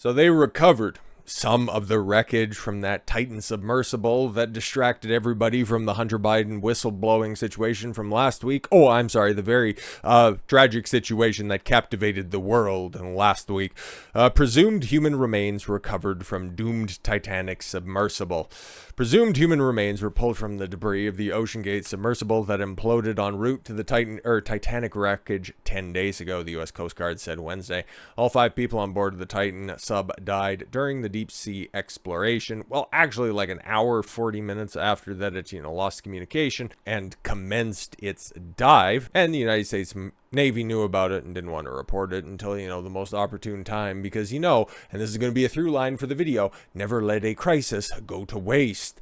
So they recovered some of the wreckage from that Titan submersible that distracted everybody from the Hunter Biden whistleblowing situation from last week. Oh, I'm sorry, the very tragic situation that captivated the world last week. Presumed human remains recovered from doomed Titanic submersible. Presumed human remains were pulled from the debris of the OceanGate submersible that imploded en route to the Titanic wreckage 10 days ago, the U.S. Coast Guard said Wednesday. All 5 people on board the Titan Sub died during the deep sea exploration. Well, actually, like an hour, 40 minutes after that, it lost communication and commenced its dive. And the United States Navy knew about it and didn't want to report it until, the most opportune time because, and this is going to be a through line for the video, never let a crisis go to waste.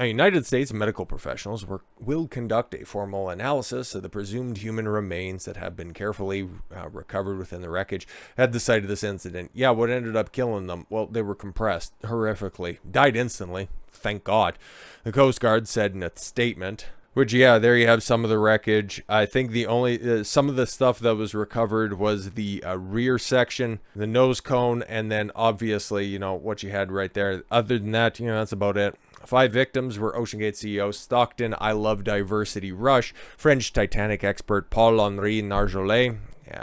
United States medical professionals will conduct a formal analysis of the presumed human remains that have been carefully recovered within the wreckage at the site of this incident. Yeah, what ended up killing them? Well, they were compressed horrifically, died instantly, thank God, the Coast Guard said in a statement. Which, yeah, there you have some of the wreckage. I think the only, some of the stuff that was recovered was the rear section, the nose cone, and then obviously, what you had right there. Other than that, that's about it. 5 victims were OceanGate CEO Stockton, I Love Diversity Rush, French Titanic expert Paul-Henri Narjolet,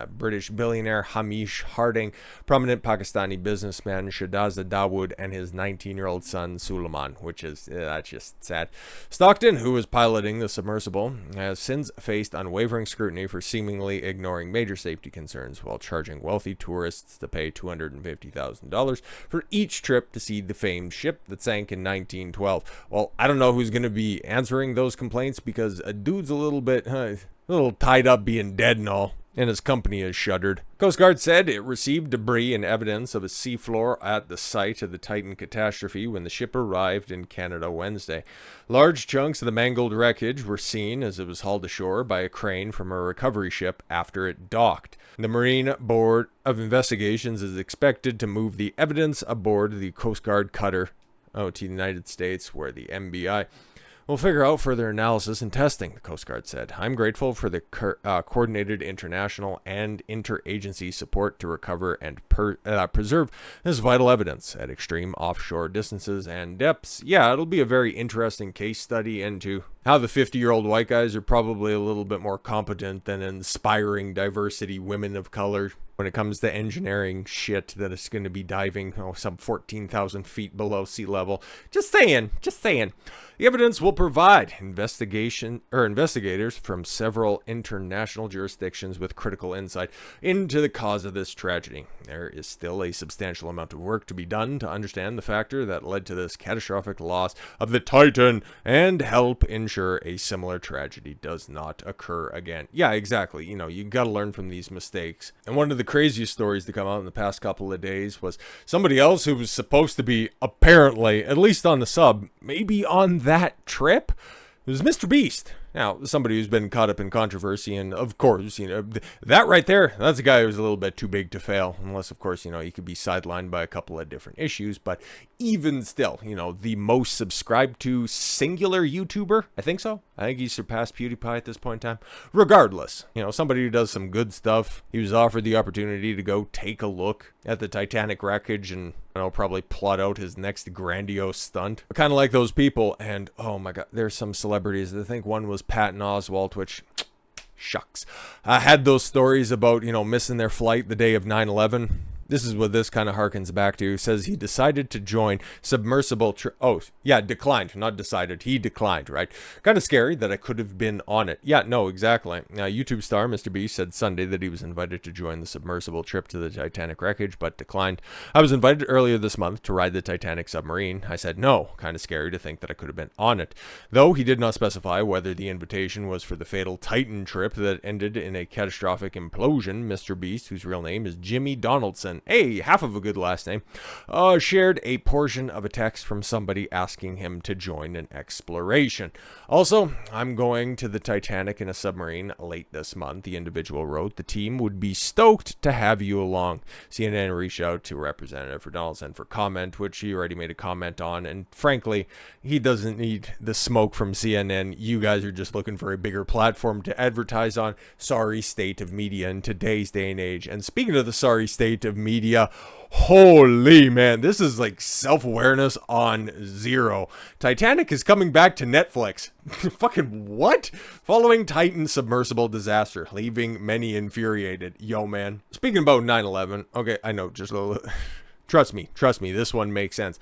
British billionaire Hamish Harding, prominent Pakistani businessman Shahdaza Dawood, and his 19-year-old son Suleiman, which is, that's just sad. Stockton, who was piloting the submersible, has since faced unwavering scrutiny for seemingly ignoring major safety concerns while charging wealthy tourists to pay $250,000 for each trip to see the famed ship that sank in 1912. Well, I don't know who's going to be answering those complaints because a dude's a little tied up being dead and all, and his company is shuttered. Coast Guard said it received debris and evidence of a seafloor at the site of the Titan catastrophe when the ship arrived in Canada Wednesday. Large chunks of the mangled wreckage were seen as it was hauled ashore by a crane from a recovery ship after it docked. The Marine Board of Investigations is expected to move the evidence aboard the Coast Guard cutter to the United States, where the MBI we'll figure out further analysis and testing, the Coast Guard said. I'm grateful for the coordinated international and interagency support to recover and preserve this vital evidence at extreme offshore distances and depths. Yeah, it'll be a very interesting case study into how the 50-year-old white guys are probably a little bit more competent than inspiring diversity women of color when it comes to engineering shit that is going to be diving some 14,000 feet below sea level. Just saying. The evidence will provide investigators from several international jurisdictions with critical insight into the cause of this tragedy. There is still a substantial amount of work to be done to understand the factor that led to this catastrophic loss of the Titan and help ensure a similar tragedy does not occur again. Yeah, exactly. You got to learn from these mistakes. And one of the craziest stories to come out in the past couple of days was somebody else who was supposed to be apparently, at least on the sub, maybe on that trip. It was Mr. Beast. Now, somebody who's been caught up in controversy, and of course, that right there, that's a guy who's a little bit too big to fail, unless, of course, he could be sidelined by a couple of different issues, but even still, the most subscribed to singular YouTuber, I think so. I think he surpassed PewDiePie at this point in time. Regardless, somebody who does some good stuff, he was offered the opportunity to go take a look at the Titanic wreckage and probably plot out his next grandiose stunt. Kind of like those people, and oh my god, there's some celebrities. I think one was Patton Oswalt, which shucks. I had those stories about, missing their flight the day of 9/11. This is what this kind of harkens back to. It says he decided to join submersible. Declined, not decided. He declined, right? Kind of scary that I could have been on it. Yeah, no, exactly. YouTube star Mr. B said Sunday that he was invited to join the submersible trip to the Titanic wreckage, but declined. I was invited earlier this month to ride the Titanic submarine. I said no. Kind of scary to think that I could have been on it. Though he did not specify whether the invitation was for the fatal Titan trip that ended in a catastrophic implosion. Mr. Beast, whose real name is Jimmy Donaldson, hey, half of a good last name, shared a portion of a text from somebody asking him to join an exploration. Also, I'm going to the Titanic in a submarine late this month, the individual wrote. The team would be stoked to have you along. CNN reached out to a representative for Donaldson for comment, which he already made a comment on, and frankly, he doesn't need the smoke from CNN. You guys are just looking for a bigger platform to advertise on. Sorry state of media in today's day and age. And speaking of the sorry state of media. Holy man, this is like self-awareness on zero. Titanic is coming back to Netflix. Fucking what? Following Titan submersible disaster, leaving many infuriated. Yo, man. Speaking about 9/11, okay, I know, just a little... Trust me, this one makes sense.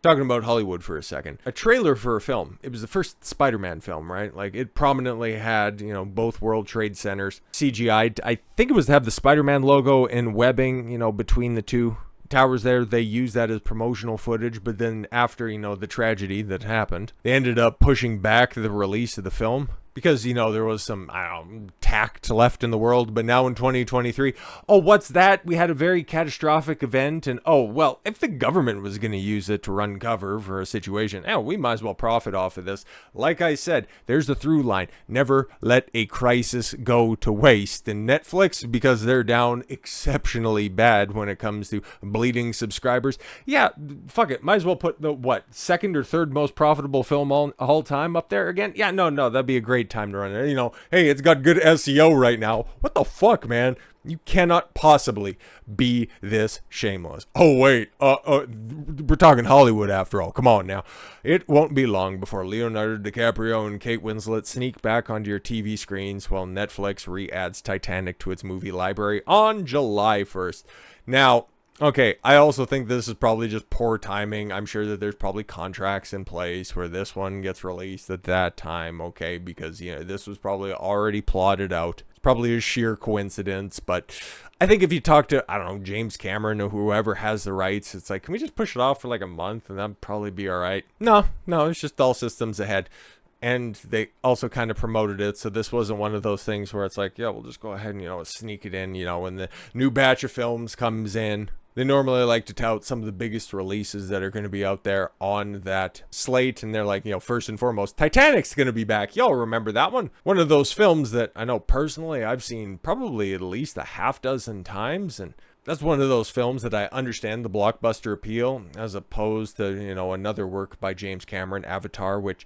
Talking about Hollywood for a second. A trailer for a film. It was the first Spider-Man film, right? Like, it prominently had, both World Trade Centers CGI'd. I think it was to have the Spider-Man logo and webbing, between the two towers there. They used that as promotional footage, but then after, the tragedy that happened, they ended up pushing back the release of the film. Because, there was some, tact left in the world. But now in 2023, oh, what's that? We had a very catastrophic event. And, oh, well, if the government was going to use it to run cover for a situation, we might as well profit off of this. Like I said, there's the through line. Never let a crisis go to waste. And Netflix, because they're down exceptionally bad when it comes to bleeding subscribers. Yeah, fuck it. Might as well put the, second or third most profitable film all time up there again? Yeah, no, that'd be a great time to run it. Hey, it's got good SEO right now. What the fuck, man? You cannot possibly be this shameless. Oh, wait. We're talking Hollywood after all. Come on now. It won't be long before Leonardo DiCaprio and Kate Winslet sneak back onto your TV screens while Netflix re-adds Titanic to its movie library on July 1st. Now, okay, I also think this is probably just poor timing. I'm sure that there's probably contracts in place where this one gets released at that time, okay, because, this was probably already plotted out. It's probably a sheer coincidence, but I think if you talk to, James Cameron or whoever has the rights, it's like, can we just push it off for like a month and that'd probably be all right? No, it's just all systems ahead. And they also kind of promoted it, so this wasn't one of those things where it's like, yeah, we'll just go ahead and, sneak it in, when the new batch of films comes in. They normally like to tout some of the biggest releases that are going to be out there on that slate. And they're like, first and foremost, Titanic's going to be back. Y'all remember that one? One of those films that I know personally I've seen probably at least a half dozen times. And that's one of those films that I understand the blockbuster appeal as opposed to, another work by James Cameron, Avatar, which...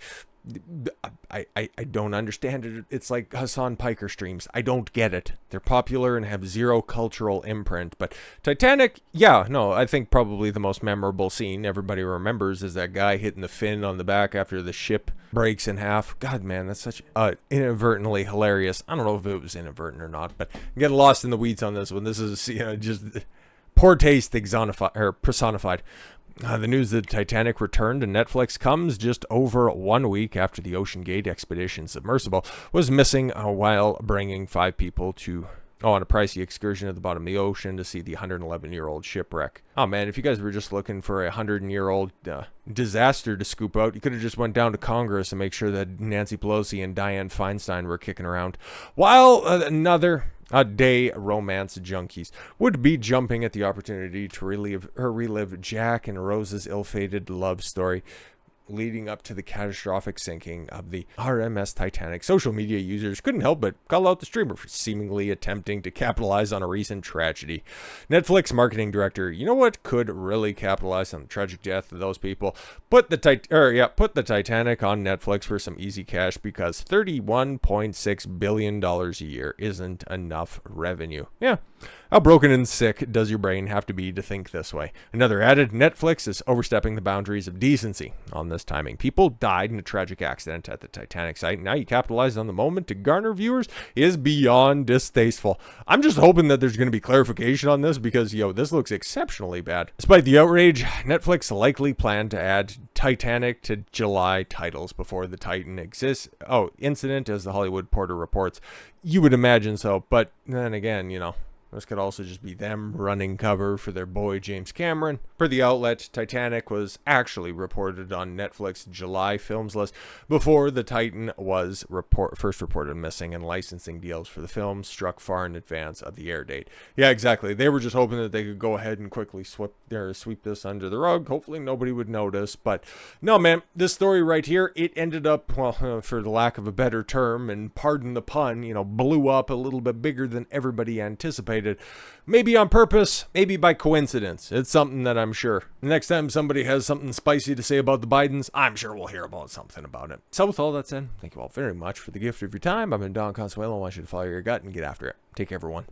I don't understand it. It's like Hassan Piker streams. I don't get it. They're popular and have zero cultural imprint. But Titanic, I think probably the most memorable scene everybody remembers is that guy hitting the fin on the back after the ship breaks in half. God, man, that's such inadvertently hilarious. I don't know if it was inadvertent or not, but I'm getting lost in the weeds on this one. This is just poor taste personified. The news that Titanic returned to Netflix comes just over 1 week after the OceanGate expedition submersible was missing while bringing 5 people on a pricey excursion at the bottom of the ocean to see the 111-year-old shipwreck. Oh man, if you guys were just looking for a 100-year-old disaster to scoop out, you could have just went down to Congress and make sure that Nancy Pelosi and Dianne Feinstein were kicking around, while another day romance junkies would be jumping at the opportunity to relive Jack and Rose's ill-fated love story leading up to the catastrophic sinking of the RMS Titanic. Social media users couldn't help but call out the streamer for seemingly attempting to capitalize on a recent tragedy. Netflix marketing director, you know what could really capitalize on the tragic death of those people? Put the Titanic on Netflix for some easy cash, because $31.6 billion a year isn't enough revenue. Yeah. How broken and sick does your brain have to be to think this way? Another added, Netflix is overstepping the boundaries of decency on this timing. People died in a tragic accident at the Titanic site. Now you capitalize on the moment to garner viewers is beyond distasteful. I'm just hoping that there's going to be clarification on this, because, this looks exceptionally bad. Despite the outrage, Netflix likely planned to add Titanic to July titles before the Titan incident, as the Hollywood Reporter reports. You would imagine so, but then again, this could also just be them running cover for their boy James Cameron. Per the outlet, Titanic was actually reported on Netflix July films list before the Titan was first reported missing, and licensing deals for the film struck far in advance of the air date. Yeah, exactly. They were just hoping that they could go ahead and quickly sweep this under the rug. Hopefully nobody would notice. But no, man, this story right here, it ended up, for the lack of a better term, and pardon the pun, blew up a little bit bigger than everybody anticipated. Maybe on purpose, maybe by coincidence. It's something that I'm sure the next time somebody has something spicy to say about the Bidens, I'm sure we'll hear about something about it. So with all that said, thank you all very much for the gift of your time. I've been Don Consuelo. I want you to follow your gut and get after it. Take care, everyone.